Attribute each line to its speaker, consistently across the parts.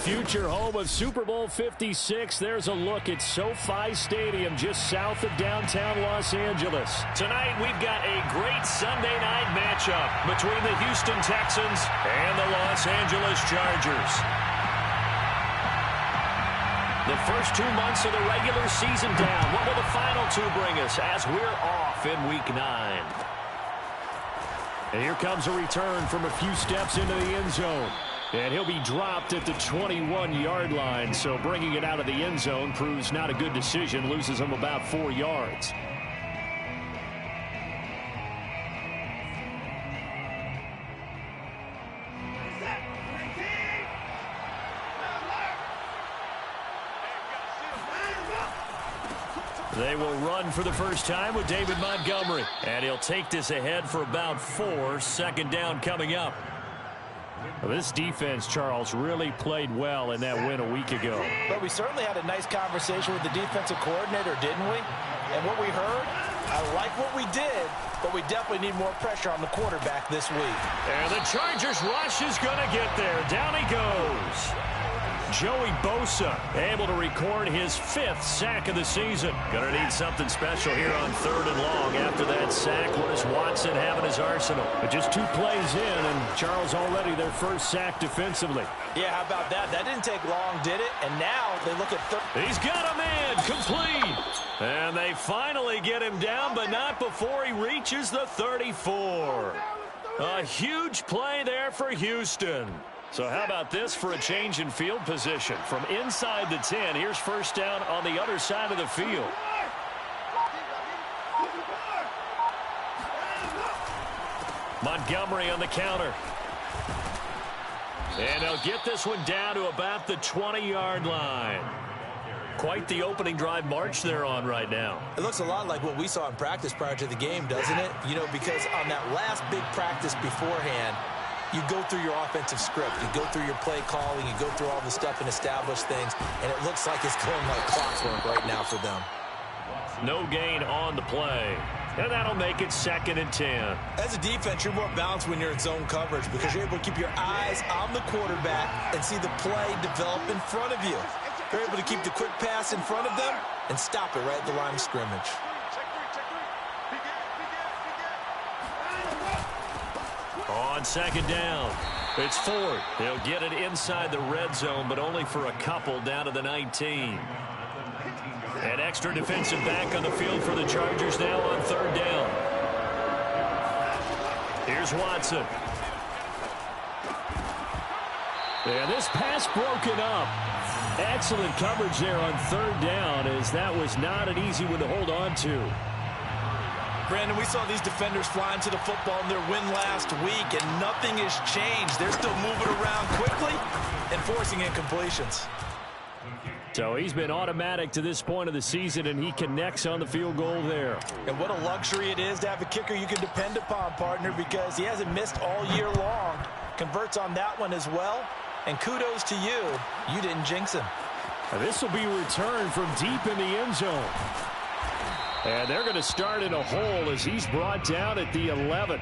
Speaker 1: future home of Super Bowl 56. There's a look at SoFi Stadium just south of downtown Los Angeles. Tonight, we've got a great Sunday night matchup between the Houston Texans and the Los Angeles Chargers. The first 2 months of the regular season down. What will the final two bring us as we're off in Week 9? And here comes a return from a few steps into the end zone. And he'll be dropped at the 21-yard line, so bringing it out of the end zone proves not a good decision, loses him about 4 yards. They will run for the first time with David Montgomery, and he'll take this ahead for about 4, second down coming up. Well, this defense, Charles, really played well in that win a week ago.
Speaker 2: But we certainly had a nice conversation with the defensive coordinator, didn't we? And what we heard, I like what we did, but we definitely need more pressure on the quarterback this week.
Speaker 1: And the Chargers rush is going to get there. Down he goes. Joey Bosa able to record his 5th sack of the season. Going to need something special here on 3rd and long. After that sack, what does Watson have in his arsenal? But just 2 plays in, and Charles already their first sack defensively.
Speaker 2: Yeah, how about that? That didn't take long, did it? And now they look at third.
Speaker 1: He's got a man complete. And they finally get him down, but not before he reaches the 34. A huge play there for Houston. So how about this for a change in field position? From inside the 10, here's first down on the other side of the field. Montgomery on the counter. And they'll get this one down to about the 20-yard line. Quite the opening drive march they're on right now.
Speaker 2: It looks a lot like what we saw in practice prior to the game, doesn't it? You know, because on that last big practice beforehand, you go through your offensive script. You go through your play calling. You go through all the stuff and establish things. And it looks like it's going like clockwork right now for them.
Speaker 1: No gain on the play. And that'll make it 2nd and 10.
Speaker 2: As a defense, you're more balanced when you're in zone coverage because you're able to keep your eyes on the quarterback and see the play develop in front of you. You're able to keep the quick pass in front of them and stop it right at the line of scrimmage.
Speaker 1: On 2nd down, it's Ford. They'll get it inside the red zone, but only for a couple down to the 19. An extra defensive back on the field for the Chargers now on 3rd down. Here's Watson. And this pass broken up. Excellent coverage there on 3rd down, as that was not an easy one to hold on to.
Speaker 2: Brandon, we saw these defenders flying to the football in their win last week, and nothing has changed. They're still moving around quickly and forcing incompletions.
Speaker 1: So he's been automatic to this point of the season, and he connects on the field goal there.
Speaker 2: And what a luxury it is to have a kicker you can depend upon, partner, because he hasn't missed all year long. Converts on that one as well. And kudos to you. You didn't jinx him.
Speaker 1: Now this will be returned from deep in the end zone. And they're going to start in a hole as he's brought down at the 11.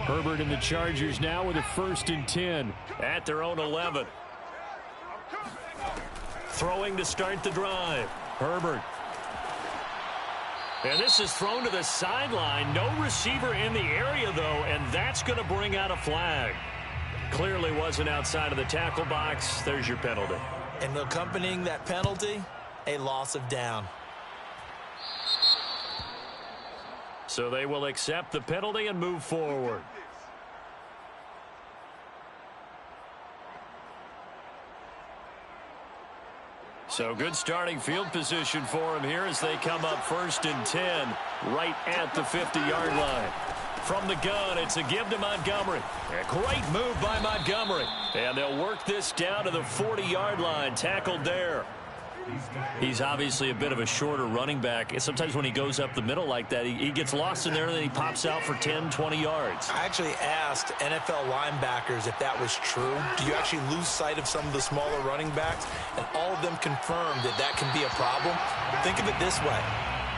Speaker 1: Herbert and the Chargers now with a 1st and 10 at their own 11. Throwing to start the drive. Herbert. And this is thrown to the sideline. No receiver in the area, though, and that's going to bring out a flag. Clearly wasn't outside of the tackle box. There's your penalty.
Speaker 2: And accompanying that penalty, a loss of down.
Speaker 1: So they will accept the penalty and move forward. So good starting field position for him here as they come up 1st and 10 right at the 50-yard line. From the gun, it's a give to Montgomery. A great move by Montgomery. And they'll work this down to the 40-yard line. Tackled there. He's obviously a bit of a shorter running back. Sometimes when he goes up the middle like that, he gets lost in there and then he pops out for 10, 20 yards.
Speaker 2: I actually asked NFL linebackers if that was true. Do you actually lose sight of some of the smaller running backs? And all of them confirmed that that can be a problem. Think of it this way.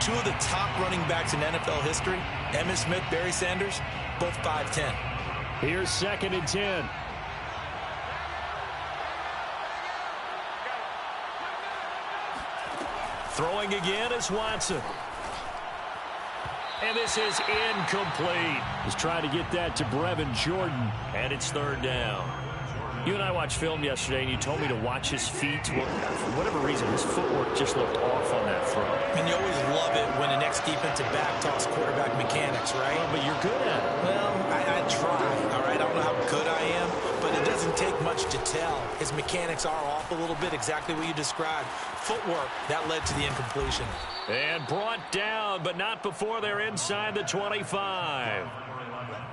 Speaker 2: Two of the top running backs in NFL history, Emmitt Smith, Barry Sanders, both 5'10".
Speaker 1: Here's 2nd and 10. Throwing again is Watson. And this is incomplete. He's trying to get that to Brevin Jordan, and it's 3rd down. You and I watched film yesterday, and you told me to watch his feet. Well, for whatever reason, his footwork just looked off on that throw.
Speaker 2: And you always love it when an ex-defensive back talks quarterback mechanics, right?
Speaker 1: Oh, but you're good at it.
Speaker 2: Well, I try, all right? I don't know how good I am, but it doesn't take much to tell. His mechanics are off a little bit, exactly what you described. Footwork, that led to the incompletion.
Speaker 1: And brought down, but not before they're inside the 25.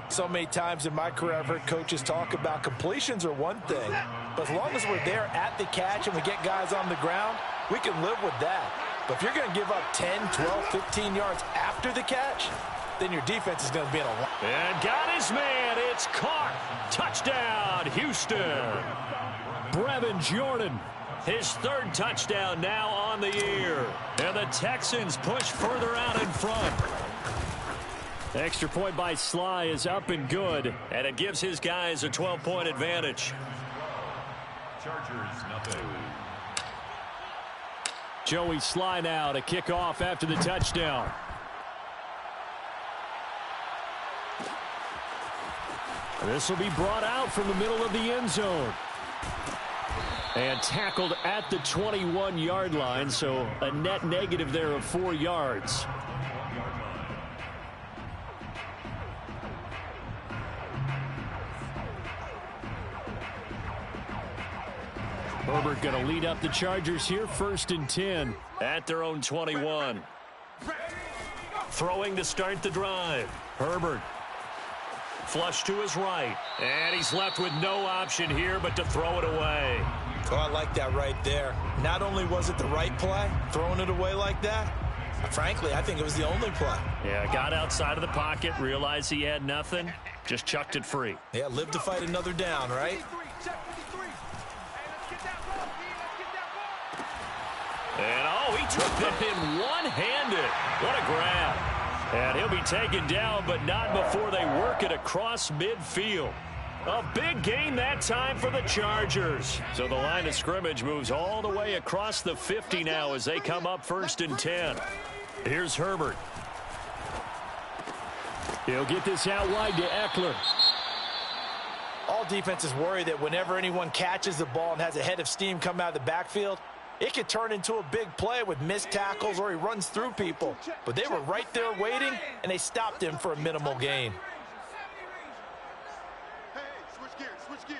Speaker 2: So many times in my career, I've heard coaches talk about completions are one thing, but as long as we're there at the catch and we get guys on the ground, we can live with that. But if you're going to give up 10, 12, 15 yards after the catch, then your defense is going to be in a lot.
Speaker 1: And got his man. It's caught. Touchdown, Houston. Brevin Jordan, his 3rd touchdown now on the year. And the Texans push further out in front. Extra point by Sly is up and good, and it gives his guys a 12-point advantage.
Speaker 3: Chargers, nothing.
Speaker 1: Joey Sly now to kick off after the touchdown. This will be brought out from the middle of the end zone. And tackled at the 21-yard line, so a net negative there of 4 yards. Herbert going to lead up the Chargers here, 1st and 10 at their own 21. Throwing to start the drive. Herbert. Flush to his right. And he's left with no option here but to throw it away.
Speaker 2: Oh, I like that right there. Not only was it the right play, throwing it away like that, frankly, I think it was the only play.
Speaker 1: Yeah, got outside of the pocket, realized he had nothing, just chucked it free.
Speaker 2: Yeah, live to fight another down, right?
Speaker 1: And, oh, he took that in one-handed. What a grab. And he'll be taken down, but not before they work it across midfield. A big gain that time for the Chargers. So the line of scrimmage moves all the way across the 50 now as they come up 1st and 10. Here's Herbert. He'll get this out wide to Eckler.
Speaker 2: All defenses worry that whenever anyone catches the ball and has a head of steam come out of the backfield, it could turn into a big play with missed tackles or he runs through people. But they were right there waiting, and they stopped him for a minimal gain.
Speaker 3: Hey, switch gears.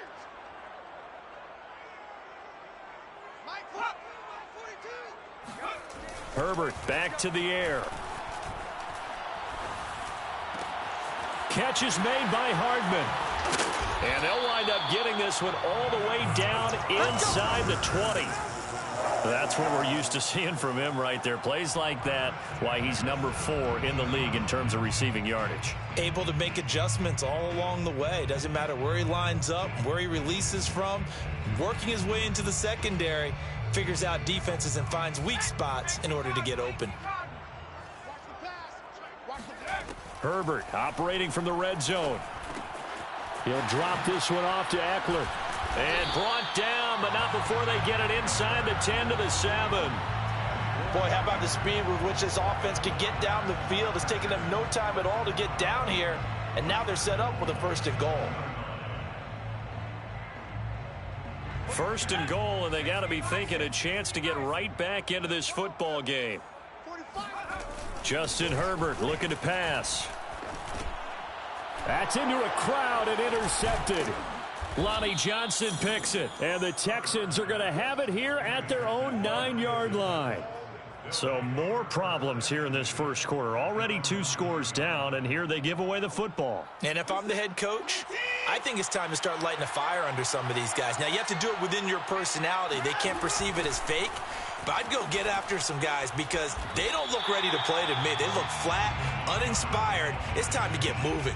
Speaker 1: Herbert back to the air. Catch is made by Hardman. And they'll wind up getting this one all the way down inside the 20. That's what we're used to seeing from him right there. Plays like that, why he's number 4 in the league in terms of receiving yardage.
Speaker 2: Able to make adjustments all along the way. Doesn't matter where he lines up, where he releases from. Working his way into the secondary, figures out defenses and finds weak spots in order to get open.
Speaker 1: Herbert operating from the red zone. He'll drop this one off to Eckler. And brought down, but not before they get it inside the 10 to the 7.
Speaker 2: Boy, how about the speed with which this offense can get down the field? It's taken them no time at all to get down here, and now they're set up with a 1st and goal.
Speaker 1: 1st and goal, and they got to be thinking a chance to get right back into this football game. Justin Herbert looking to pass. That's into a crowd and intercepted. Lonnie Johnson picks it, and the Texans are going to have it here at their own 9-yard line. So more problems here in this first quarter. Already 2 scores down, and here they give away the football.
Speaker 2: And if I'm the head coach, I think it's time to start lighting a fire under some of these guys. Now, you have to do it within your personality. They can't perceive it as fake, but I'd go get after some guys because they don't look ready to play to me. They look flat, uninspired. It's time to get moving.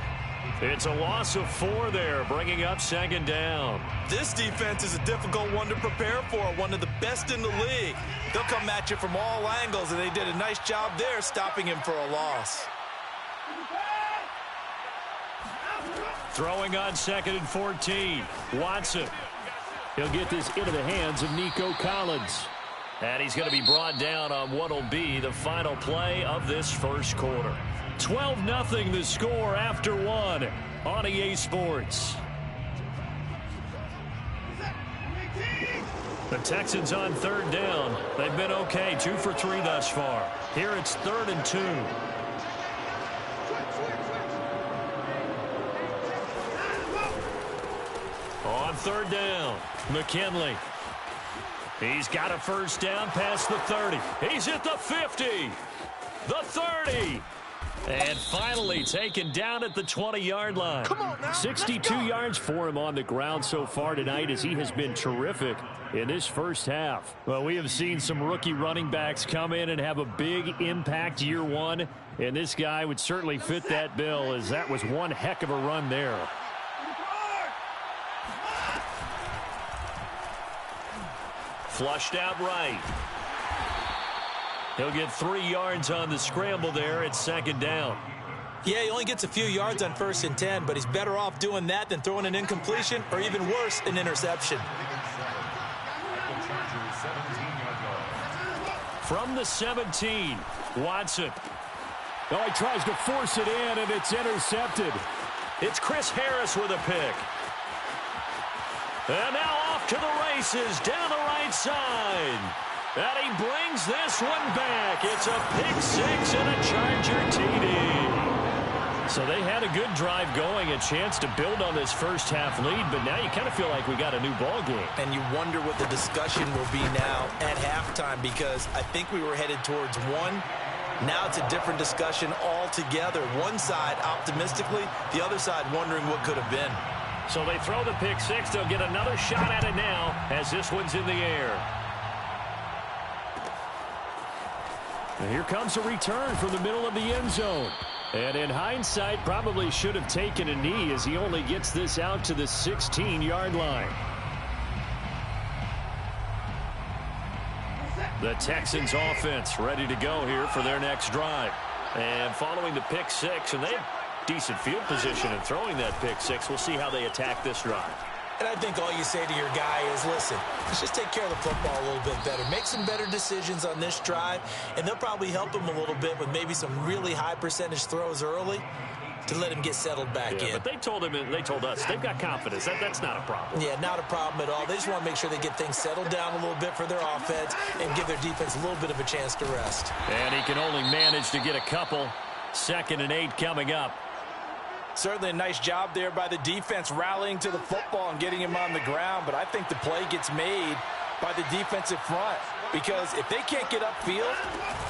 Speaker 1: It's a loss of 4 there, bringing up second down.
Speaker 2: This defense is a difficult one to prepare for, one of the best in the league. They'll come at you from all angles, and they did a nice job there stopping him for a loss.
Speaker 1: Throwing on 2nd and 14. Watson. He'll get this into the hands of Nico Collins. And he's going to be brought down on what will be the final play of this first quarter. 12-0 the score after 1 on EA Sports. The Texans on 3rd down. They've been okay, 2 for 3 thus far. Here it's 3rd and 2. On 3rd down, McKinley. He's got a first down past the 30. He's at the 50, the 30. And finally taken down at the 20-yard line.
Speaker 2: Come on now,
Speaker 1: 62 yards for him on the ground so far tonight as he has been terrific in this first half. Well, we have seen some rookie running backs come in and have a big impact year one. And this guy would certainly fit that bill, as that was one heck of a run there. Flushed out right. He'll get 3 yards on the scramble there at 2nd down.
Speaker 2: Yeah, he only gets a few yards on 1st and 10, but he's better off doing that than throwing an incompletion or even worse, an interception.
Speaker 1: From the 17, Watson. Oh, he tries to force it in, and it's intercepted. It's Chris Harris with a pick. And now off to the races down the right side. And he brings this one back. It's a pick 6 and a Charger TD. So they had a good drive going, a chance to build on this first half lead, but now you kind of feel like we got a new ball game.
Speaker 2: And you wonder what the discussion will be now at halftime, because I think we were headed towards 1. Now it's a different discussion altogether. One side optimistically, the other side wondering what could have been.
Speaker 1: So they throw the pick 6. They'll get another shot at it now as this one's in the air. And here comes a return from the middle of the end zone. And in hindsight, probably should have taken a knee as he only gets this out to the 16-yard line. The Texans offense ready to go here for their next drive. And following the pick 6, and they have decent field position in throwing that pick 6. We'll see how they attack this drive.
Speaker 2: And I think all you say to your guy is, listen, let's just take care of the football a little bit better. Make some better decisions on this drive, and they'll probably help him a little bit with maybe some really high percentage throws early to let him get settled back in.
Speaker 1: But they told us they've got confidence. That's not a problem.
Speaker 2: Yeah, not a problem at all. They just want to make sure they get things settled down a little bit for their offense and give their defense a little bit of a chance to rest.
Speaker 1: And he can only manage to get a couple. 2nd and 8 coming up.
Speaker 2: Certainly a nice job there by the defense rallying to the football and getting him on the ground, but I think the play gets made by the defensive front, because if they can't get upfield,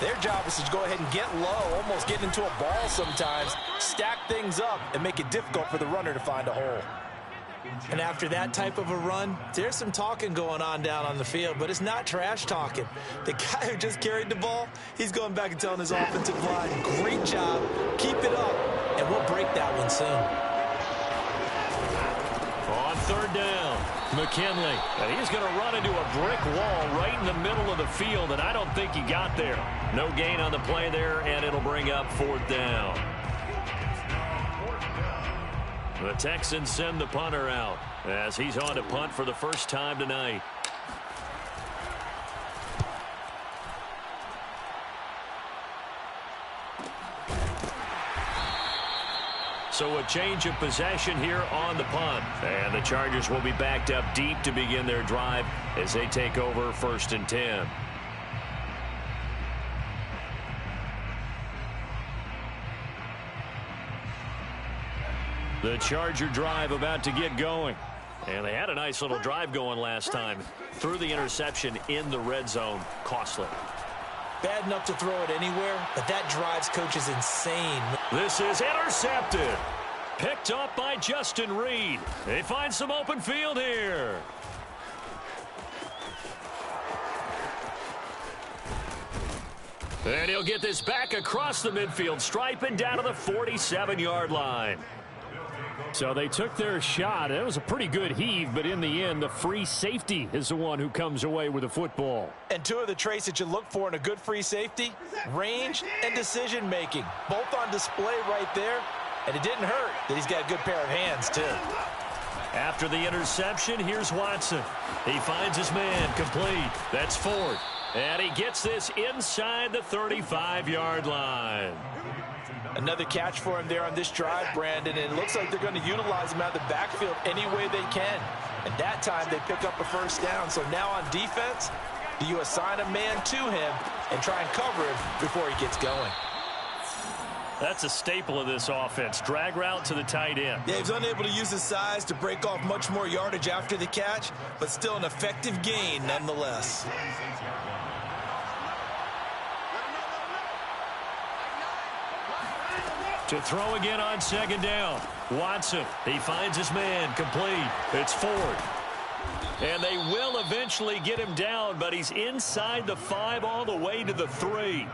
Speaker 2: their job is to go ahead and get low, almost get into a ball sometimes, stack things up, and make it difficult for the runner to find a hole. And after that type of a run, there's some talking going on down on the field, but it's not trash talking. The guy who just carried the ball, he's going back and telling his offensive line, great job, keep it up, and we'll break that one soon.
Speaker 1: On 3rd down, McKinley. And he's going to run into a brick wall right in the middle of the field, and I don't think he got there. No gain on the play there, and it'll bring up 4th down. The Texans send the punter out as he's on to punt for the first time tonight. So a change of possession here on the punt. And the Chargers will be backed up deep to begin their drive as they take over 1st and 10. The Charger drive about to get going. And they had a nice little drive going last time. Threw the interception in the red zone. Costly.
Speaker 2: Bad enough to throw it anywhere, but that drives coach is insane.
Speaker 1: This is intercepted. Picked up by Justin Reed. They find some open field here. And he'll get this back across the midfield stripe and down to the 47-yard line. So they took their shot. It was a pretty good heave, but in the end, the free safety is the one who comes away with the football.
Speaker 2: And two of the traits that you look for in a good free safety, range and decision-making, both on display right there. And it didn't hurt that he's got a good pair of hands, too.
Speaker 1: After the interception, here's Watson. He finds his man complete. That's Ford. And he gets this inside the 35-yard line.
Speaker 2: Another catch for him there on this drive, Brandon, and it looks like they're going to utilize him out of the backfield any way they can. And that time they pick up a first down. So now on defense, do you assign a man to him and try and cover him before he gets going?
Speaker 1: That's a staple of this offense. Drag route to the tight end.
Speaker 4: Yeah, he's unable to use his size to break off much more yardage after the catch, but still an effective gain nonetheless.
Speaker 1: To throw again on second down. Watson, he finds his man complete. It's Ford. And they will eventually get him down, but he's inside the 5 all the way to the 3.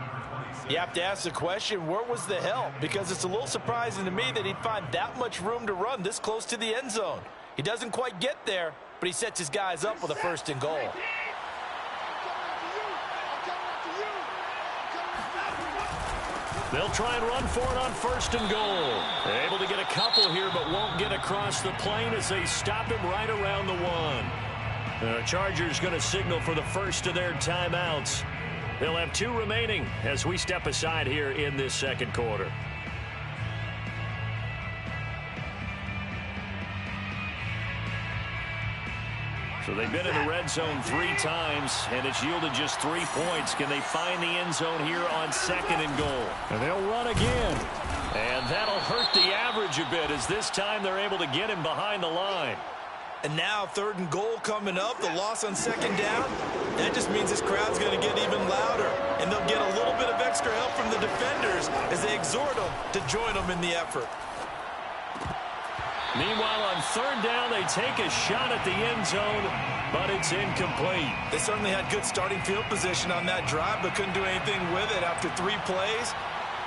Speaker 2: You have to ask the question, where was the help? Because it's a little surprising to me that he'd find that much room to run this close to the end zone. He doesn't quite get there, but he sets his guys up with a first and goal.
Speaker 1: They'll try and run for it on first and goal. They're able to get a couple here, but won't get across the plane as they stop him right around the 1. The Chargers going to signal for the first of their timeouts. They'll have 2 remaining as we step aside here in this second quarter. So they've been in the red zone 3 times, and it's yielded just 3 points. Can they find the end zone here on second and goal? And they'll run again. And that'll hurt the average a bit as this time they're able to get him behind the line.
Speaker 4: And now third and goal coming up, the loss on second down. That just means this crowd's going to get even louder. And they'll get a little bit of extra help from the defenders as they exhort them to join them in the effort.
Speaker 1: Meanwhile, on third down, they take a shot at the end zone, but it's incomplete.
Speaker 4: They certainly had good starting field position on that drive, but couldn't do anything with it after 3 plays.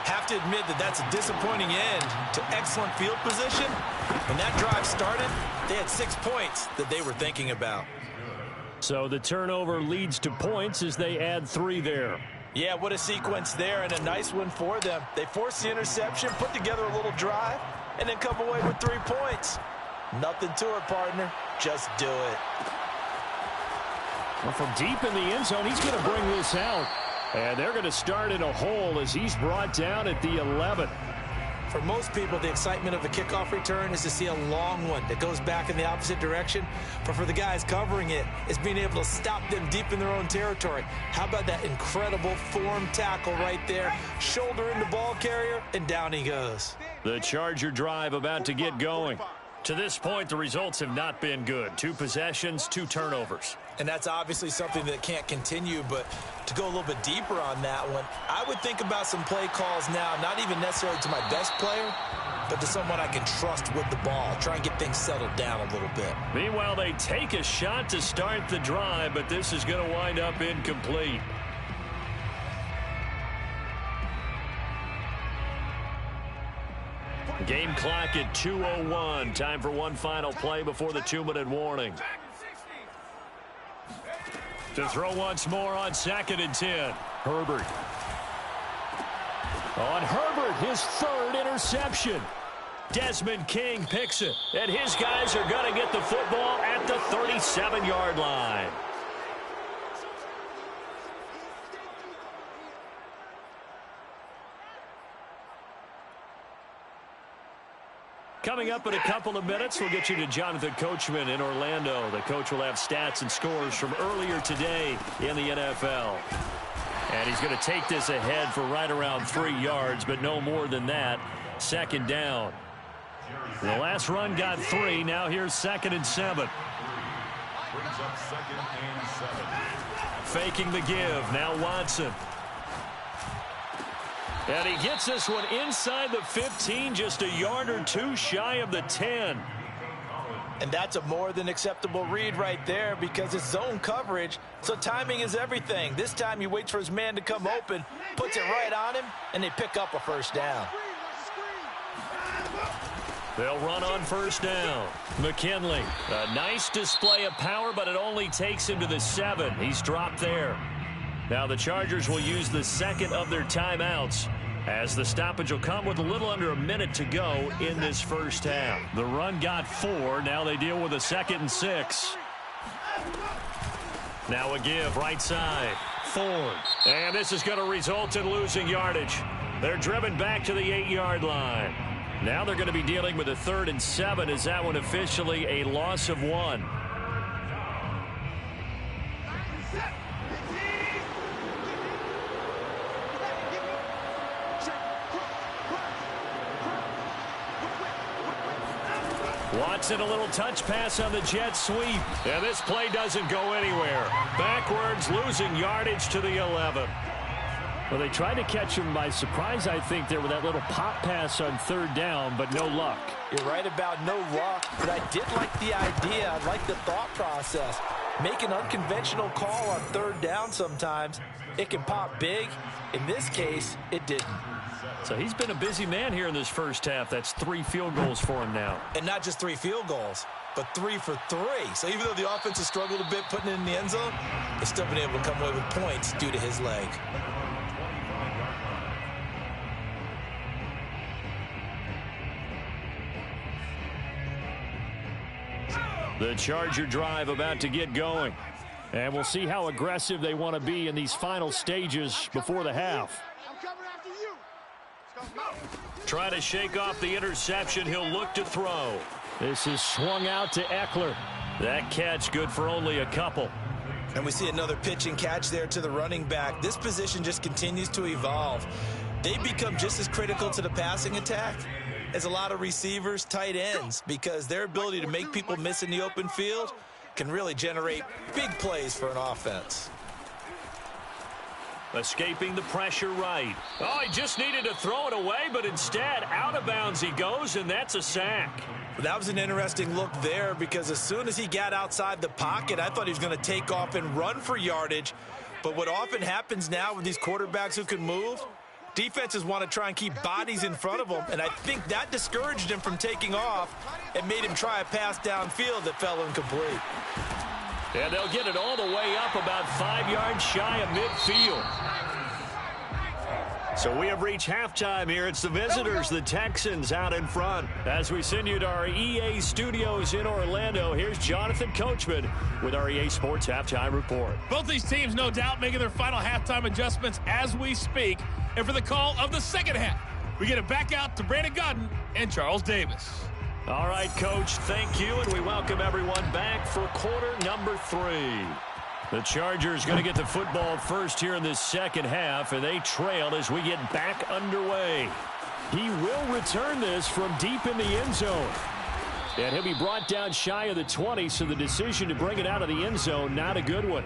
Speaker 4: Have to admit that that's a disappointing end to excellent field position. When that drive started, they had 6 points that they were thinking about.
Speaker 1: So the turnover leads to points as they add 3 there.
Speaker 2: Yeah, what a sequence there, and a nice one for them. They forced the interception, put together a little drive, and then come away with 3 points. Nothing to it, partner. Just do it.
Speaker 1: Well, from deep in the end zone, he's going to bring this out. And they're going to start in a hole as he's brought down at the 11.
Speaker 2: For most people, the excitement of a kickoff return is to see a long one that goes back in the opposite direction. But for the guys covering it, it's being able to stop them deep in their own territory. How about that incredible form tackle right there? Shoulder in the ball carrier, and down he goes.
Speaker 1: The Charger drive about to get going. To this point, the results have not been good. 2 possessions, 2 turnovers.
Speaker 4: And that's obviously something that can't continue, but to go a little bit deeper on that one, I would think about some play calls now, not even necessarily to my best player, but to someone I can trust with the ball. Try and get things settled down a little bit.
Speaker 1: Meanwhile, they take a shot to start the drive, but this is going to wind up incomplete. Game clock at 2:01. Time for one final play before the 2-minute warning. To throw once more on 2nd and 10. Herbert. On Herbert, his 3rd interception. Desmond King picks it, and his guys are going to get the football at the 37-yard line. Coming up in a couple of minutes, we'll get you to Jonathan Coachman in Orlando. The coach will have stats and scores from earlier today in the NFL. And he's going to take this ahead for right around 3 yards, but no more than that. 2nd down. The last run got 3. Now here's 2nd and 7.
Speaker 3: Brings up 2nd and 7.
Speaker 1: Faking the give. Now Watson. And he gets this one inside the 15, just a yard or 2 shy of the 10.
Speaker 2: And that's a more than acceptable read right there because it's zone coverage, so timing is everything. This time he waits for his man to come open, puts it right on him, and they pick up a first down.
Speaker 1: They'll run on first down. McKinley, a nice display of power, but it only takes him to the 7. He's dropped there. Now the Chargers will use the second of their timeouts, as the stoppage will come with a little under a minute to go in this first half. The run got 4. Now they deal with a 2nd and 6. Now a give right side. Ford. And this is going to result in losing yardage. They're driven back to the 8-yard line. Now they're going to be dealing with a 3rd and 7. Is that one officially a loss of 1? Watson, a little touch pass on the jet sweep. And this play doesn't go anywhere. Backwards, losing yardage to the 11. Well, they tried to catch him by surprise, I think, there with that little pop pass on 3rd down, but no luck.
Speaker 2: You're right about no luck, but I did like the idea. I like the thought process. Make an unconventional call on 3rd down sometimes. It can pop big. In this case, it didn't.
Speaker 1: So he's been a busy man here in this first half. That's 3 field goals for him now.
Speaker 4: And not just 3 field goals, but 3 for 3. So even though the offense has struggled a bit putting it in the end zone, they've still been able to come away with points due to his leg.
Speaker 1: The Charger drive about to get going. And we'll see how aggressive they want to be in these final stages before the half. Trying to shake off the interception. He'll look to throw. This is swung out to Eckler. That catch good for only a couple.
Speaker 4: And we see another pitch and catch there to the running back. This position just continues to evolve. They become just as critical to the passing attack as a lot of receivers, tight ends, because their ability to make people miss in the open field can really generate big plays for an offense.
Speaker 1: Escaping the pressure right. Oh, he just needed to throw it away, but instead, out of bounds he goes, and that's a sack.
Speaker 4: That was an interesting look there, because as soon as he got outside the pocket, I thought he was going to take off and run for yardage. But what often happens now with these quarterbacks who can move, defenses want to try and keep bodies in front of them, and I think that discouraged him from taking off and made him try a pass downfield that fell incomplete.
Speaker 1: And they'll get it all the way up about 5 yards shy of midfield. So we have reached halftime here. It's the visitors, the Texans, out in front. As we send you to our EA studios in Orlando, here's Jonathan Coachman with our EA Sports Halftime Report.
Speaker 5: Both these teams, no doubt, making their final halftime adjustments as we speak. And for the call of the second half, we get it back out to Brandon Godden and Charles Davis.
Speaker 1: All right, Coach, thank you, and we welcome everyone back for quarter number 3. The Chargers going to get the football first here in this second half, and they trail as we get back underway. He will return this from deep in the end zone. And he'll be brought down shy of the 20, so the decision to bring it out of the end zone, not a good one.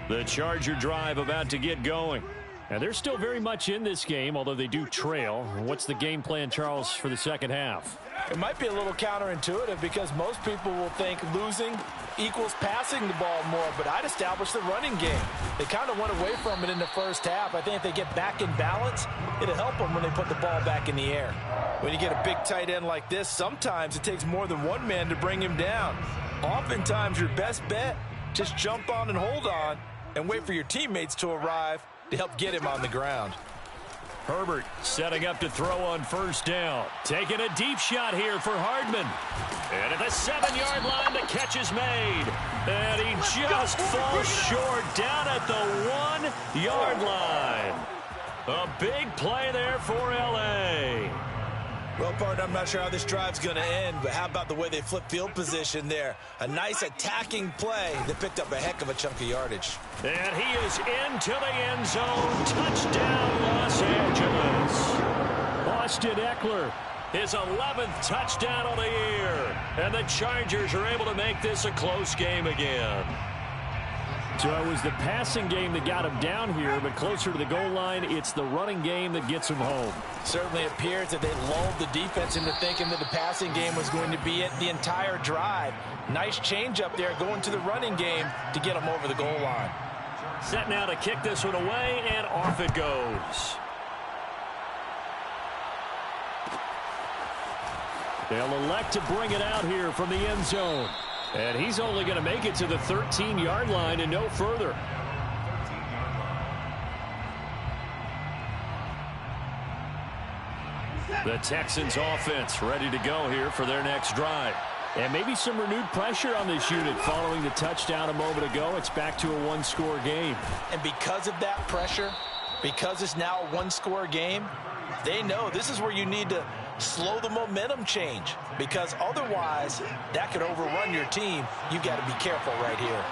Speaker 1: The Charger drive about to get going. And they're still very much in this game, although they do trail. What's the game plan, Charles, for the second half?
Speaker 2: It might be a little counterintuitive because most people will think losing equals passing the ball more, but I'd establish the running game. They kind of went away from it in the first half. I think if they get back in balance, it'll help them when they put the ball back in the air. When you get a big tight end like this, sometimes it takes more than one man to bring him down. Oftentimes, your best bet, just jump on and hold on and wait for your teammates to arrive to help get him on the ground.
Speaker 1: Herbert setting up to throw on first down. Taking a deep shot here for Hardman. And at the 7-yard line, the catch is made. And he just falls short down at the 1-yard line. A big play there for L.A.
Speaker 4: Well, partner, I'm not sure how this drive's going to end, but how about the way they flip field position there? A nice attacking play that picked up a heck of a chunk of yardage.
Speaker 1: And he is into the end zone. Touchdown, Los Angeles. Austin Eckler, his 11th touchdown of the year. And the Chargers are able to make this a close game again. So it was the passing game that got him down here, but closer to the goal line, it's the running game that gets him home.
Speaker 2: Certainly appears that they lulled the defense into thinking that the passing game was going to be it the entire drive. Nice change up there going to the running game to get them over the goal line.
Speaker 1: Set now to kick this one away, and off it goes. They'll elect to bring it out here from the end zone. And he's only going to make it to the 13-yard line and no further. The Texans offense ready to go here for their next drive. And maybe some renewed pressure on this unit following the touchdown a moment ago. It's back to a one-score game.
Speaker 2: And because of that pressure, because it's now a one-score game, they know this is where you need to slow the momentum change, because otherwise that could overrun your team. You've got to be careful right here.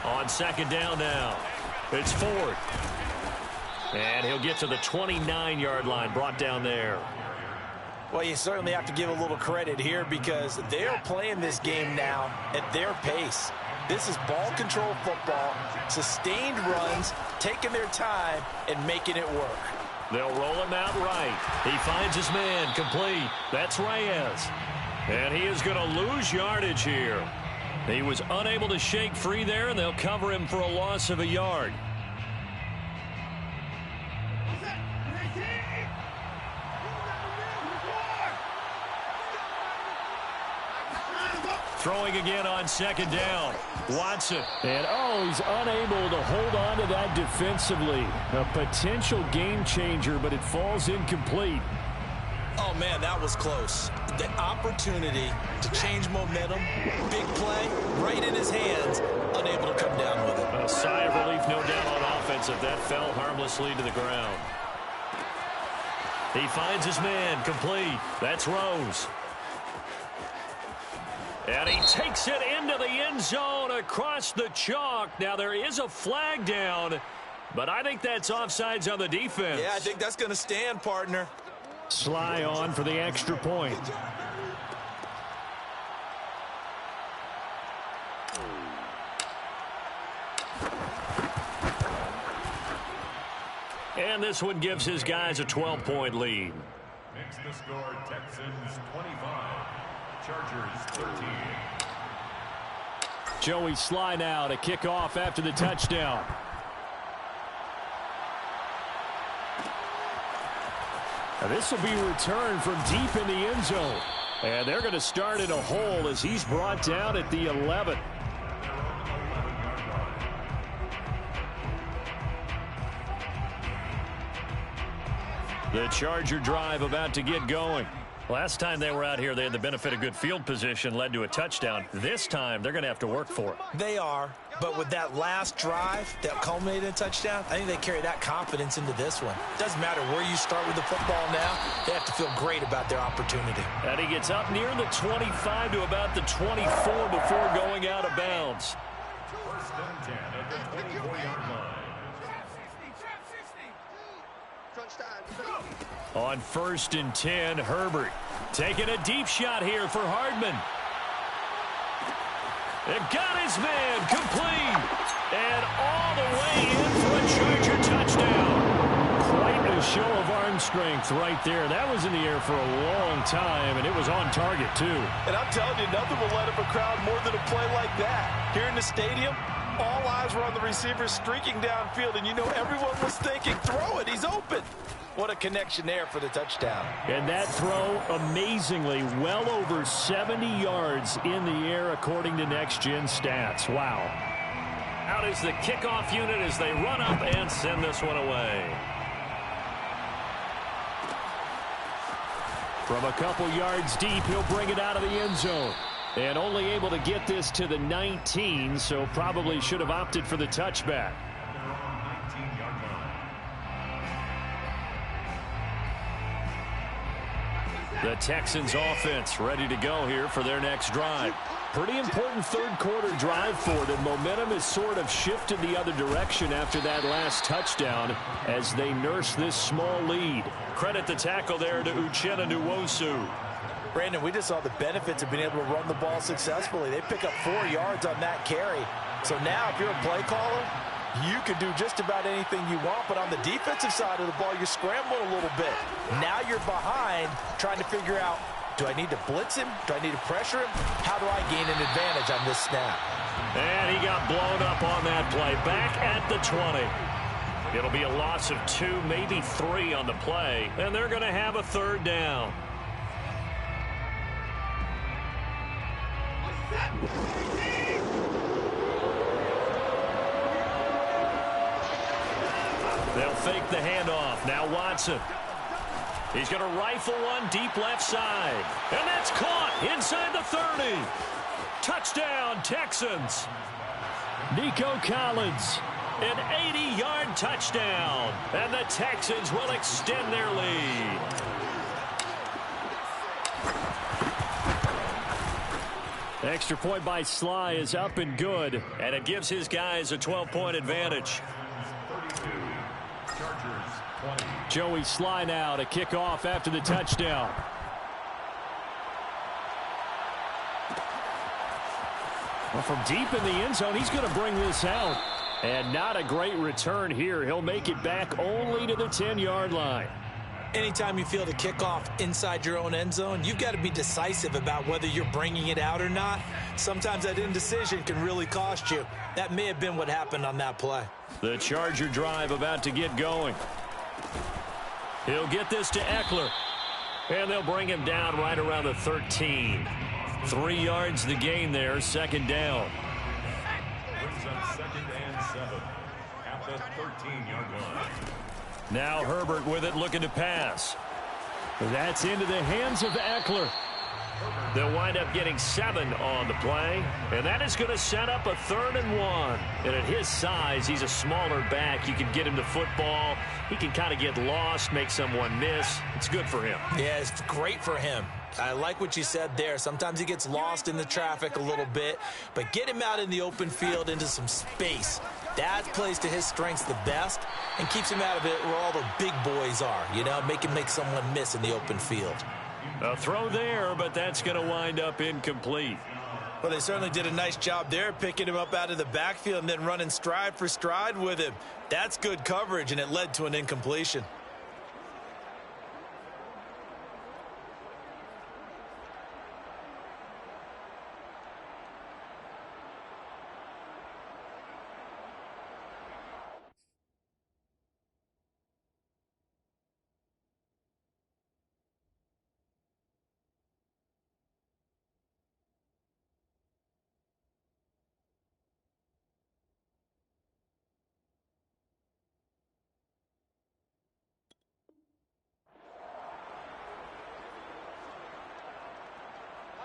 Speaker 1: On second down now, it's Ford. And he'll get to the 29-yard line, brought down there.
Speaker 2: Well, you certainly have to give a little credit here because they're playing this game now at their pace. This is ball control football, sustained runs, taking their time and making it work.
Speaker 1: They'll roll him out right. He finds his man, complete. That's Reyes. And he is going to lose yardage here. He was unable to shake free there, and they'll cover him for a loss of a yard. Throwing again on second down. Watson. And, he's unable to hold on to that defensively. A potential game changer, but it falls incomplete.
Speaker 2: Oh, man, that was close. The opportunity to change momentum, big play, right in his hands, unable to come down with it.
Speaker 1: A sigh of relief, no doubt, on offense if that fell harmlessly to the ground. He finds his man, complete. That's Rose. And he takes it into the end zone across the chalk. Now, there is a flag down, but I think that's offsides on the defense.
Speaker 4: Yeah, I think that's going to stand, partner.
Speaker 1: Sly on for the extra point. And this one gives his guys a 12-point lead.
Speaker 3: Makes the score Texans 25. Chargers 13.
Speaker 1: Joey Sly now to kick off after the touchdown. Now this will be returned from deep in the end zone. And they're going to start in a hole as he's brought down at the 11. The Charger drive about to get going. Last time they were out here, they had the benefit of good field position, led to a touchdown. This time, they're going to have to work for it.
Speaker 2: They are, but with that last drive that culminated in a touchdown, I think they carry that confidence into this one. Doesn't matter where you start with the football now, they have to feel great about their opportunity.
Speaker 1: And he gets up near the 25 to about the 24 before going out of bounds.
Speaker 3: First and 10 at the 24-yard line.
Speaker 1: On first and 10, Herbert taking a deep shot here for Hardman. It got his man, complete, and all the way in for a Charger touchdown. Quite a show of arm strength right there. That was in the air for a long time, and it was on target, too.
Speaker 4: And I'm telling you, nothing will light up a crowd more than a play like that. Here in the stadium, all eyes were on the receiver streaking downfield, and you know everyone was thinking, throw it, he's open. What a connection there for the touchdown.
Speaker 1: And that throw, amazingly, well over 70 yards in the air, according to Next Gen Stats. Wow. Out is the kickoff unit as they run up and send this one away. From a couple yards deep, he'll bring it out of the end zone. And only able to get this to the 19, so probably should have opted for the touchback. The Texans offense ready to go here for their next drive. Pretty important third quarter drive for them. Momentum has sort of shifted the other direction after that last touchdown as they nurse this small lead. Credit the tackle there to Uchenna Nwosu.
Speaker 2: Brandon, we just saw the benefits of being able to run the ball successfully. They pick up 4 yards on that carry. So now if you're a play caller, you can do just about anything you want, but on the defensive side of the ball, you're scrambling a little bit. Now you're behind, trying to figure out Do I need to blitz him? Do I need to pressure him? How do I gain an advantage on this snap?
Speaker 1: And he got blown up on that play. Back at the 20. It'll be a loss of 2, maybe 3 on the play. And they're going to have a third down. They'll fake the handoff. Now Watson. He's going to rifle one deep left side. And that's caught inside the 30. Touchdown, Texans. Nico Collins, an 80-yard touchdown. And the Texans will extend their lead. Extra point by Sly is up and good. And it gives his guys a 12-point advantage. Joey Sly now to kick off after the touchdown. Well, from deep in the end zone, he's going to bring this out. And not a great return here. He'll make it back only to the 10-yard line.
Speaker 2: Anytime you feel the kickoff inside your own end zone, you've got to be decisive about whether you're bringing it out or not. Sometimes that indecision can really cost you. That may have been what happened on that play.
Speaker 1: The Charger drive about to get going. He'll get this to Eckler. And they'll bring him down right around the 13. 3 yards the gain there, second down.
Speaker 3: Brings up 2nd and 7 at the 13-yard line.
Speaker 1: Now Herbert with it, looking to pass. That's into the hands of Eckler. They'll wind up getting 7 on the play, and that is going to set up a 3rd and 1. And at his size, he's a smaller back. You can get him the football. He can kind of get lost, make someone miss. It's good for him.
Speaker 2: Yeah, it's great for him. I like what you said there. Sometimes he gets lost in the traffic a little bit, but get him out in the open field into some space. That plays to his strengths the best and keeps him out of it where all the big boys are, you know, make someone miss in the open field.
Speaker 1: A throw there, but that's going to wind up incomplete.
Speaker 4: Well, they certainly did a nice job there, picking him up out of the backfield and then running stride for stride with him. That's good coverage, and it led to an incompletion.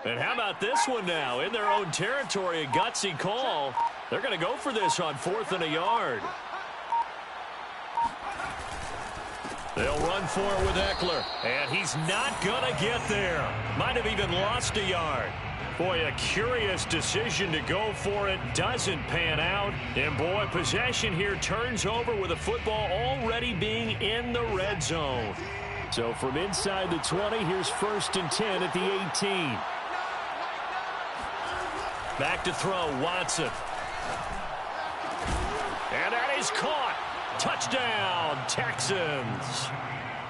Speaker 1: And how about this one now? In their own territory, a gutsy call. They're going to go for this on 4th and a yard. They'll run for it with Eckler. And he's not going to get there. Might have even lost a yard. Boy, a curious decision to go for it. Doesn't pan out. And boy, possession here turns over with the football already being in the red zone. So from inside the 20, here's 1st and 10 at the 18. Back to throw, Watson. And that is caught. Touchdown, Texans.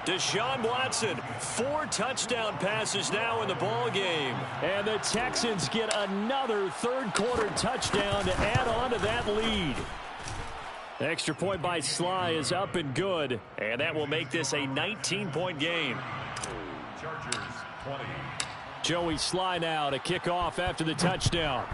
Speaker 1: Deshaun Watson, 4 touchdown passes now in the ball game. And the Texans get another third-quarter touchdown to add on to that lead. Extra point by Sly is up and good. And that will make this a 19-point game.
Speaker 3: Chargers 20.
Speaker 1: Joey Sly now to kick off after the touchdown.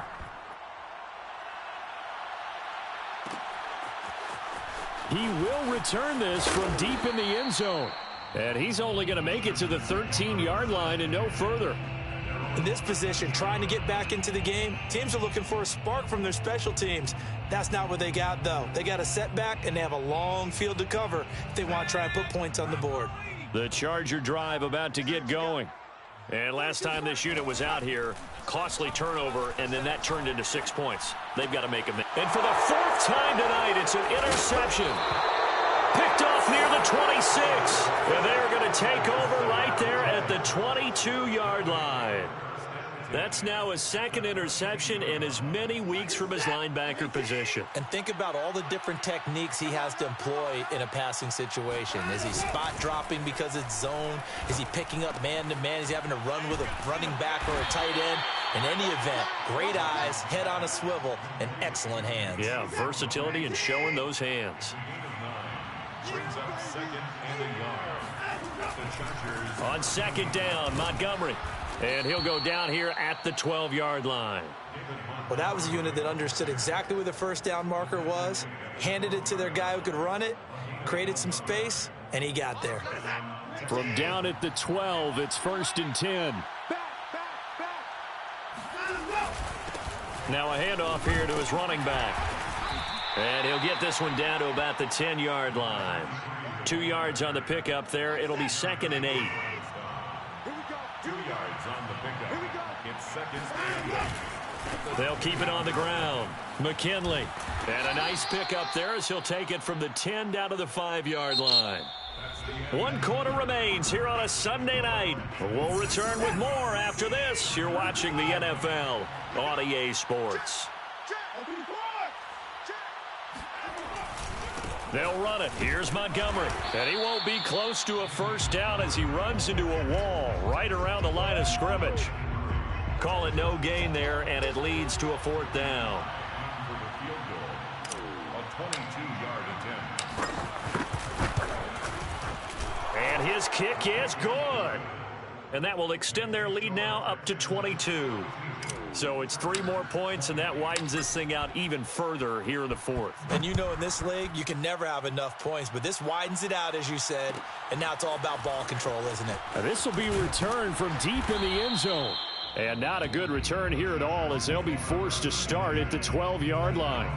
Speaker 1: He will return this from deep in the end zone. And he's only going to make it to the 13-yard line and no further.
Speaker 2: In this position, trying to get back into the game, teams are looking for a spark from their special teams. That's not what they got, though. They got a setback, and they have a long field to cover if they want to try and put points on the board.
Speaker 1: The Charger drive about to get going. And last time this unit was out here, costly turnover, and then that turned into 6 points. They've got to make a... And for the 4th time tonight, it's an interception. Picked off near the 26. And they're going to take over right there at the 22-yard line. That's now his second interception in as many weeks from his linebacker position.
Speaker 2: And think about all the different techniques he has to employ in a passing situation. Is he spot dropping because it's zone? Is he picking up man-to-man? Is he having to run with a running back or a tight end? In any event, great eyes, head on a swivel, and excellent hands.
Speaker 1: Yeah, versatility and showing those hands.
Speaker 3: Brings up second and a yard. The Chargers.
Speaker 1: On second down, Montgomery. And he'll go down here at the 12-yard line.
Speaker 2: Well, that was a unit that understood exactly where the first down marker was, handed it to their guy who could run it, created some space, and he got there.
Speaker 1: From down at the 12, it's 1st and 10. Now a handoff here to his running back. And he'll get this one down to about the 10-yard line. 2 yards on the pickup there. It'll be 2nd and 8.
Speaker 3: 2 yards on the pickup. It's 2nd and 8.
Speaker 1: They'll keep it on the ground. McKinley. And a nice pickup there as he'll take it from the 10 down to the 5-yard line. 1 quarter remains here on a Sunday night. We'll return with more after this. You're watching the NFL on EA Sports. They'll run it. Here's Montgomery. And he won't be close to a first down as he runs into a wall right around the line of scrimmage. Call it no gain there, and it leads to a 4th down.
Speaker 3: For the field goal, a 22-yard attempt.
Speaker 1: And his kick is good. And that will extend their lead now up to 22. So it's 3 more points, and that widens this thing out even further here in the 4th.
Speaker 2: And you know in this league, you can never have enough points, but this widens it out, as you said, and now it's all about ball control, isn't it?
Speaker 1: Now this will be returned from deep in the end zone. And not a good return here at all as they'll be forced to start at the 12-yard line.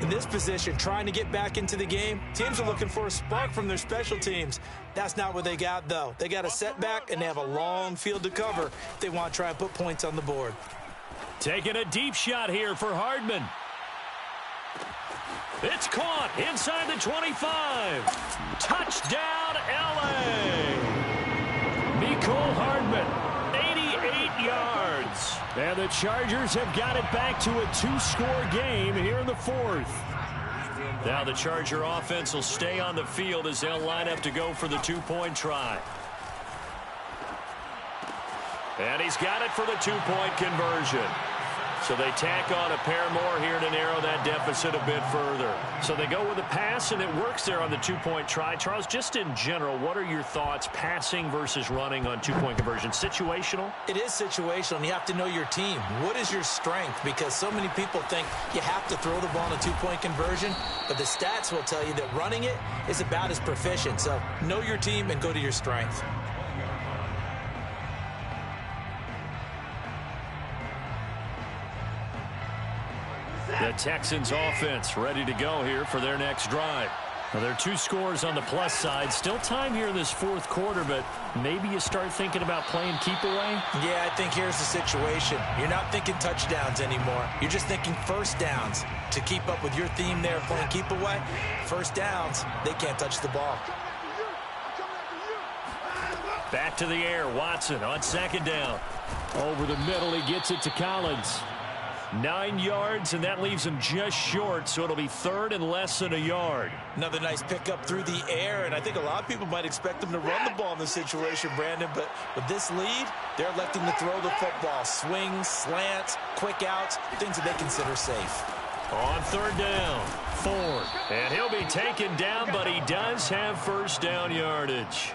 Speaker 2: In this position, trying to get back into the game, teams are looking for a spark from their special teams. That's not what they got, though. They got a setback, and they have a long field to cover if they want to try and put points on the board.
Speaker 1: Taking a deep shot here for Hardman. It's caught inside the 25. Touchdown, L.A. Mecole Hardman, 88 yards. And the Chargers have got it back to a 2-score game here in the 4th. Now the Charger offense will stay on the field as they'll line up to go for the 2-point try. And he's got it for the 2-point conversion. So they tack on a pair more here to narrow that deficit a bit further. So they go with a pass, and it works there on the 2-point try. Charles, just in general, what are your thoughts passing versus running on 2-point conversion? Situational?
Speaker 2: It is situational, and you have to know your team. What is your strength? Because so many people think you have to throw the ball in a 2-point conversion, but the stats will tell you that running it is about as proficient. So know your team and go to your strength.
Speaker 1: The Texans offense ready to go here for their next drive. Now, there are 2 scores on the plus side. Still time here in this 4th quarter, but maybe you start thinking about playing keep away?
Speaker 2: Yeah, I think here's the situation. You're not thinking touchdowns anymore. You're just thinking first downs. To keep up with your theme there, playing keep away, first downs, they can't touch the ball.
Speaker 1: Back to the air, Watson on 2nd down. Over the middle, he gets it to Collins. 9 yards, and that leaves him just short, so it'll be 3rd and less than a yard.
Speaker 2: Another nice pickup through the air, and I think a lot of people might expect them to run the ball in this situation, Brandon, but with this lead, they're electing to throw the football. Swings, slants, quick outs, things that they consider safe.
Speaker 1: On 3rd down, Ford, and he'll be taken down, but he does have first down yardage.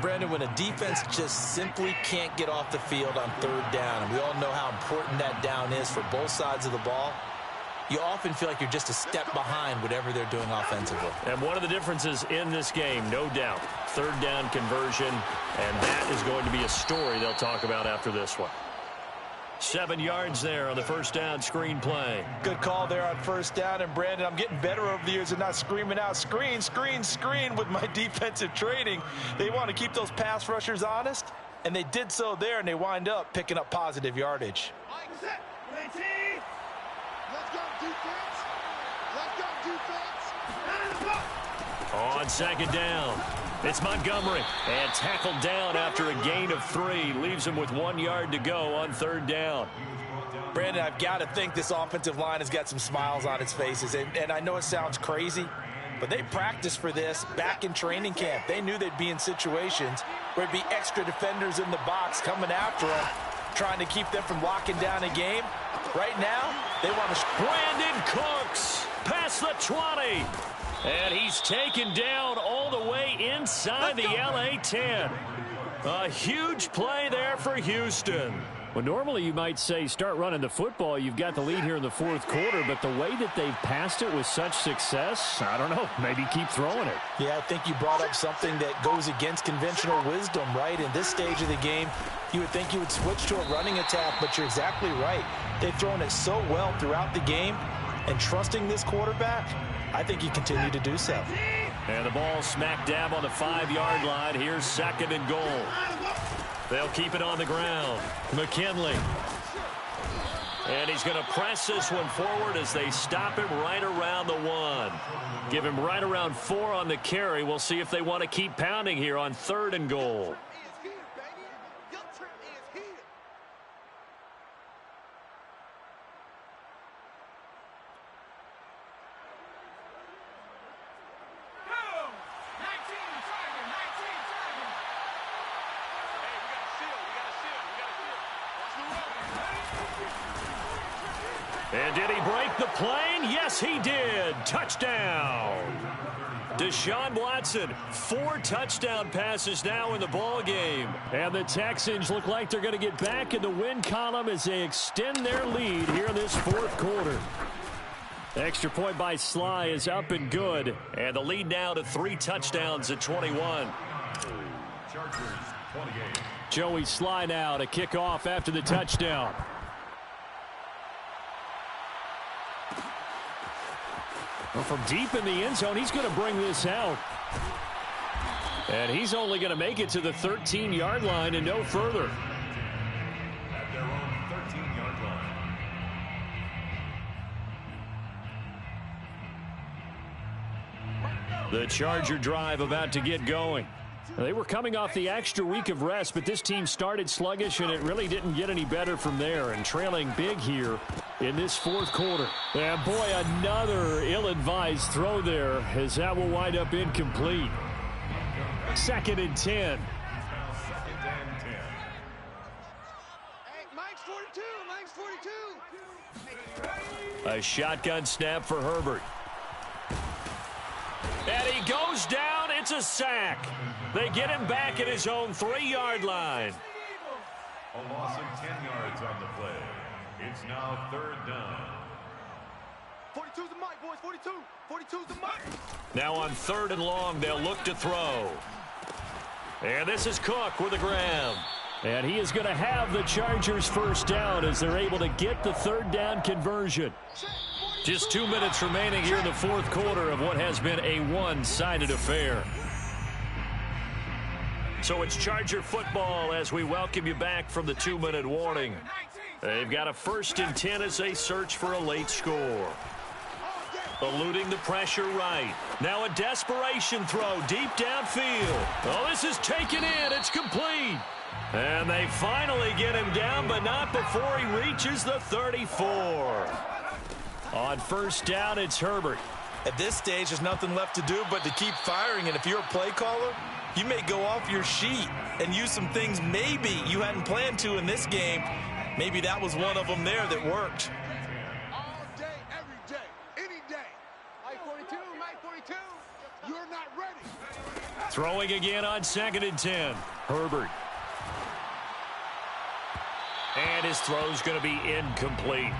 Speaker 2: Brandon, when a defense just simply can't get off the field on 3rd down, and we all know how important that down is for both sides of the ball, you often feel like you're just a step behind whatever they're doing offensively.
Speaker 1: And one of the differences in this game, no doubt, 3rd down conversion, and that is going to be a story they'll talk about after this one. 7 yards there on the first down screen play.
Speaker 4: Good call there on first down. And, Brandon, I'm getting better over the years and not screaming out screen, screen, screen with my defensive training. They want to keep those pass rushers honest, and they did so there, and they wind up picking up positive yardage.
Speaker 6: Let's go, defense. Let's go, defense.
Speaker 1: On second down, it's Montgomery. And tackled down after a gain of 3. Leaves him with 1 yard to go on third down.
Speaker 2: Brandon, I've got to think this offensive line has got some smiles on its faces. And I know it sounds crazy, but they practiced for this back in training camp. They knew they'd be in situations where there'd be extra defenders in the box coming after them, trying to keep them from locking down a game. Right now, they want to...
Speaker 1: Brandon Cooks past the 20. And he's taken down all the way inside the LA 10. A huge play there for Houston.
Speaker 6: Well, normally you might say start running the football. You've got the lead here in the fourth quarter, but the way that they've passed it with such success, I don't know, maybe keep throwing it.
Speaker 2: Yeah, I think you brought up something that goes against conventional wisdom, right? In this stage of the game, you would think you would switch to a running attack, but you're exactly right. They've thrown it so well throughout the game, and trusting this quarterback, I think you continue to do so.
Speaker 1: And the ball smack dab on the 5-yard line. Here's second and goal. They'll keep it on the ground. McKinley. And he's going to press this one forward as they stop him right around the 1. Give him right around 4 on the carry. We'll see if they want to keep pounding here on third and goal. And did he break the plane? Yes, he did. Touchdown. Deshaun Watson, 4 touchdown passes now in the ball game.
Speaker 6: And the Texans look like they're going to get back in the win column as they extend their lead here in this fourth quarter. Extra point by Sly is up and good.
Speaker 1: And the lead now to 3 touchdowns at 21.
Speaker 3: Chargers, 28.
Speaker 6: Joey Sly now to kick off after the touchdown. Well, from deep in the end zone, he's going to bring this out. And he's only going to make it to the 13-yard line and no further.
Speaker 3: At their own 13-yard line.
Speaker 6: The Charger drive about to get going. They were coming off the extra week of rest, but this team started sluggish, and it really didn't get any better from there, and trailing big here in this fourth quarter. And boy, another ill-advised throw there, as that will wind up incomplete. Second and 10.
Speaker 3: Now second and 10.
Speaker 7: Hey, Mike's 42. Mike's 42.
Speaker 1: A shotgun snap for Herbert. And he goes down. It's a sack. They get him back at his own 3-yard line.
Speaker 3: A loss of 10 yards on the play. It's now third down.
Speaker 7: 42's the mic, boys. 42. 42's the mic.
Speaker 1: Now on third and long, they'll look to throw. And this is Cook with the grab.
Speaker 6: And he is going to have the Chargers first down as they're able to get the third down conversion.
Speaker 1: Just 2 minutes remaining here in the fourth quarter of what has been a one-sided affair. So it's Charger football as we welcome you back from the 2-minute warning. They've got a 1st and 10 as they search for a late score. Eluding the pressure right. Now a desperation throw deep downfield. Oh, this is taken in. It's complete. And they finally get him down, but not before he reaches the 34. On first down, it's Herbert.
Speaker 2: At this stage, there's nothing left to do but to keep firing. And if you're a play caller, you may go off your sheet and use some things maybe you hadn't planned to in this game. Maybe that was one of them there that worked.
Speaker 7: All day, every day, any day. Mike 42, Mike 42. You're not ready.
Speaker 1: Throwing again on 2nd and 10. Herbert. And his throw's going to be incomplete.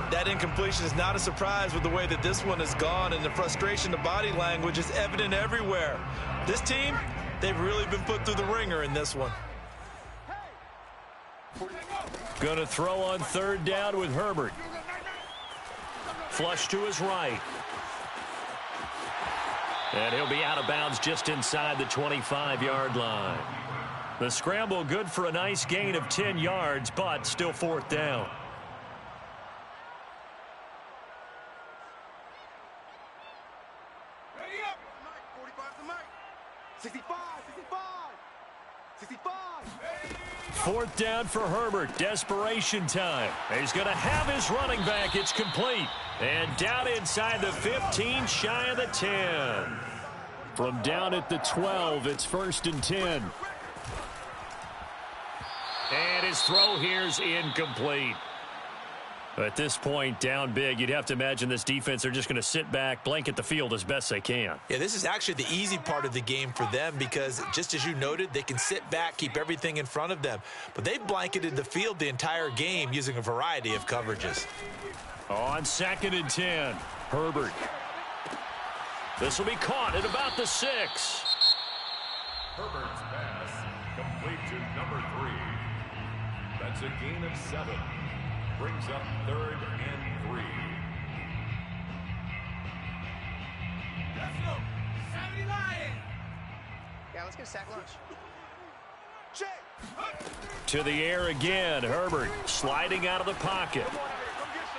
Speaker 2: That incompletion is not a surprise with the way that this one has gone, and the frustration, the body language is evident everywhere. This team, they've really been put through the ringer in this one.
Speaker 1: Going to throw on third down with Herbert. Flush to his right. And he'll be out of bounds just inside the 25-yard line. The scramble good for a nice gain of 10 yards, but still 4th down.
Speaker 7: 65, 65.
Speaker 1: 4th down for Herbert. Desperation time. He's going to have his running back. It's complete. And down inside the 15, shy of the 10.
Speaker 6: From down at the 12, it's 1st and 10.
Speaker 1: And his throw here's incomplete. At this point, down big, you'd have to imagine this defense are just going to sit back, blanket the field as best they can.
Speaker 2: Yeah, this is actually the easy part of the game for them because, just as you noted, they can sit back, keep everything in front of them. But they've blanketed the field the entire game using a variety of coverages.
Speaker 1: On 2nd and 10, Herbert. This will be caught at about the 6.
Speaker 3: Herbert's pass complete to number 3. That's a gain of 7. Brings up 3rd and 3.
Speaker 7: Let's go. 70 Lions. Yeah, let's get a sack lunch. Check.
Speaker 1: To the air again, Herbert sliding out of the pocket.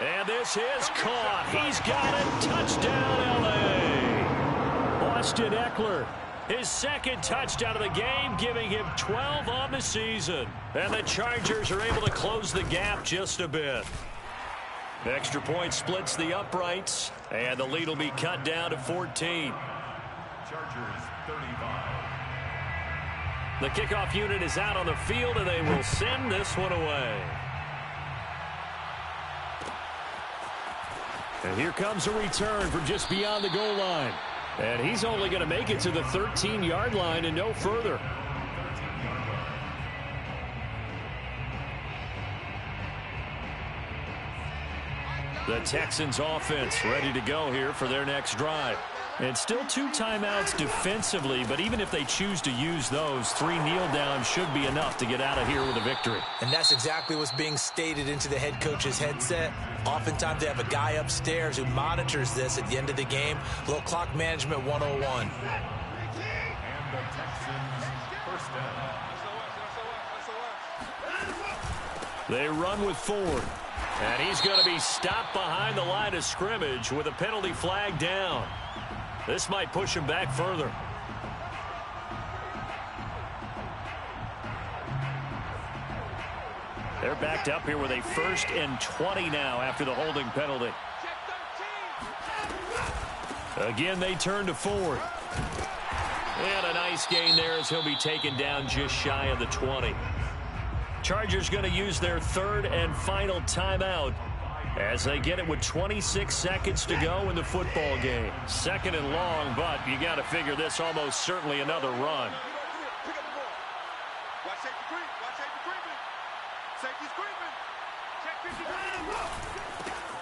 Speaker 1: And this is caught. He's got it. Touchdown, L.A. Austin Eckler, his 2nd touchdown of the game, giving him 12 on the season. And the Chargers are able to close the gap just a bit. Extra point splits the uprights, and the lead will be cut down to 14.
Speaker 3: Chargers 35.
Speaker 1: The kickoff unit is out on the field, and they will send this one away. And here comes a return from just beyond the goal line. And he's only going to make it to the 13-yard line and no further. The Texans offense ready to go here for their next drive. And still 2 timeouts defensively, but even if they choose to use those, 3 kneel downs should be enough to get out of here with a victory.
Speaker 2: And that's exactly what's being stated into the head coach's headset. Oftentimes they have a guy upstairs who monitors this at the end of the game. A little clock management 101.
Speaker 3: And the Texans first down.
Speaker 1: They run with Ford. And he's going to be stopped behind the line of scrimmage with a penalty flag down. This might push him back further. They're backed up here with a 1st and 20 now after the holding penalty. Again, they turn to Ford. And a nice gain there as he'll be taken down just shy of the 20. Chargers going to use their 3rd and final timeout as they get it with 26 seconds to go in the football game. 2nd and long, but you got to figure this almost certainly another run.
Speaker 7: Watch safety creep. Watch safety creeping. Safety's creeping. Check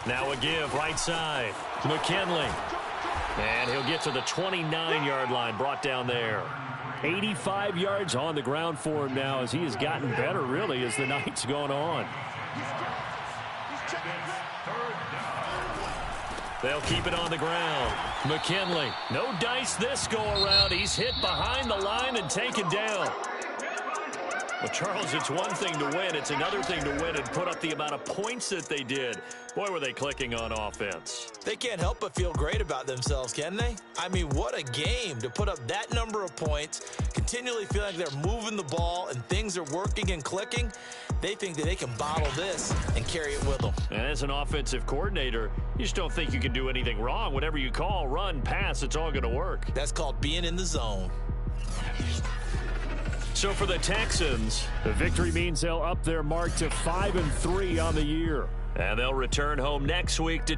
Speaker 7: 50.
Speaker 1: Now a give right side. McKinley. And he'll get to the 29-yard line, brought down there. 85 yards on the ground for him now as he has gotten better, really, as the night's gone on. They'll keep it on the ground. McKinley, no dice this go-around. He's hit behind the line and taken down. Well, Charles, it's one thing to win. It's another thing to win and put up the amount of points that they did. Boy, were they clicking on offense.
Speaker 2: They can't help but feel great about themselves, can they? I mean, what a game to put up that number of points, continually feel like they're moving the ball and things are working and clicking. They think that they can bottle this and carry it with them.
Speaker 1: And as an offensive coordinator, you just don't think you can do anything wrong. Whatever you call, run, pass, it's all going to work.
Speaker 2: That's called being in the zone.
Speaker 6: So for the Texans, the victory means they'll up their mark to 5-3 on the year.
Speaker 1: And they'll return home next week to